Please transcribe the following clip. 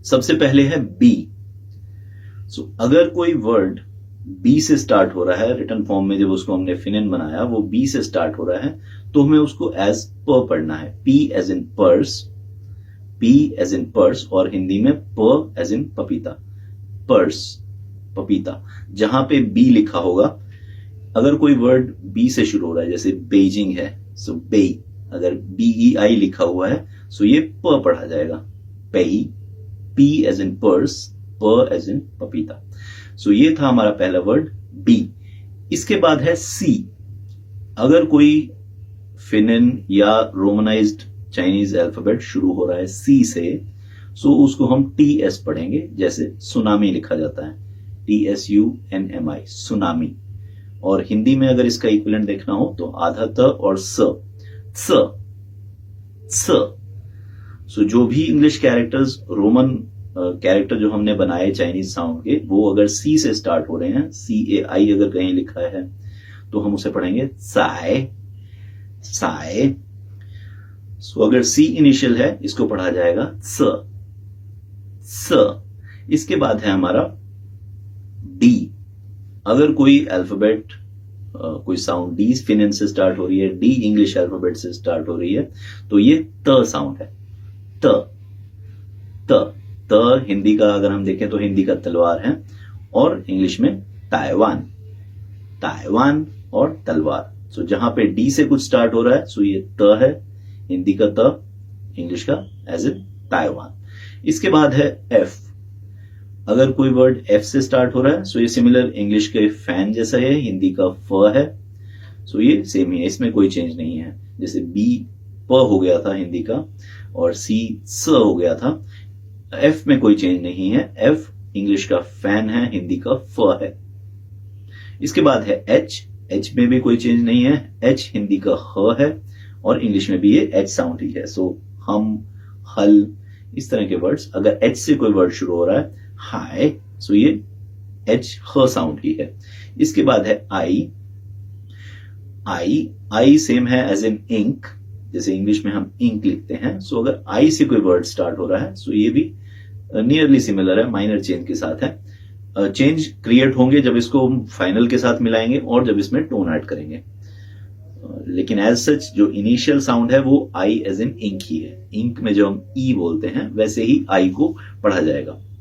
सबसे पहले है बी। अगर कोई वर्ड बी से स्टार्ट हो रहा है, रिटन फॉर्म में जब उसको हमने फिनेन बनाया वो बी से स्टार्ट हो रहा है, तो हमें उसको एज प पढ़ना है। P as in purse, P as in purse, और हिंदी में प एज इन पपीता, पर्स, पपीता। जहां पे बी लिखा होगा, अगर कोई वर्ड बी से शुरू हो रहा है, जैसे बेजिंग है, सो बे, अगर BEI लिखा हुआ है सो ये प पढ़ा जाएगा, पेई। पी एज इन पर्स, प एज इन पपीता। सो ये था हमारा पहला वर्ड बी। इसके बाद है सी। अगर कोई फिनिन या रोमनाइज्ड चाइनीज अल्फाबेट शुरू हो रहा है सी से, सो उसको हम TS पढ़ेंगे, जैसे सुनामी लिखा जाता है, TSUNMI, सुनामी। और हिंदी में अगर इसका इक्विवेलेंट देखना हो तो आधा त और स, सो जो भी इंग्लिश कैरेक्टर्स, रोमन कैरेक्टर जो हमने बनाए चाइनीज साउंड के, वो अगर सी से स्टार्ट हो रहे हैं, CAI अगर कहीं लिखा है तो हम उसे पढ़ेंगे साय, साय। सो अगर सी इनिशियल है, इसको पढ़ा जाएगा स, स। इसके बाद है हमारा डी। अगर कोई अल्फाबेट, कोई साउंड डी फिनेन से स्टार्ट हो रही है, डी इंग्लिश अल्फाबेट से स्टार्ट हो रही है, तो ये त साउंड है, त, त। त हिंदी का अगर हम देखें तो हिंदी का तलवार है, और इंग्लिश में ताइवान, ताइवान और तलवार। सो जहां पे डी से कुछ स्टार्ट हो रहा है, सो ये त है, हिंदी का त, इंग्लिश का एज इन ताइवान। इसके बाद है एफ। अगर कोई वर्ड एफ से स्टार्ट हो रहा है, सो ये सिमिलर इंग्लिश के फैन जैसा है, हिंदी का फ है, सो ये सेम ही है, इसमें कोई चेंज नहीं है। जैसे बी प हो गया था हिंदी का, और सी स हो गया था, एफ में कोई चेंज नहीं है, एफ इंग्लिश का फैन है, हिंदी का फ है। इसके बाद है एच। एच में भी कोई चेंज नहीं है, एच हिंदी का ह है, और इंग्लिश में भी ये एच साउंड ही है। सो हम, हल, इस तरह के वर्ड्स, अगर एच से कोई वर्ड शुरू हो रहा है, हाय, सो ये एच ह साउंड ही है। इसके बाद है आई। आई सेम है एज इन इंक, जैसे इंग्लिश में हम इंक लिखते हैं। सो अगर आई से कोई वर्ड स्टार्ट हो रहा है, सो ये भी नियरली सिमिलर है, माइनर चेंज के साथ है। चेंज क्रिएट होंगे जब इसको हम फाइनल के साथ मिलाएंगे और जब इसमें टोन ऐड करेंगे, लेकिन एज सच जो इनिशियल साउंड है वो आई एज इन इंक ही है। इंक में जो हम ई बोलते हैं, वैसे ही आई को पढ़ा जाएगा।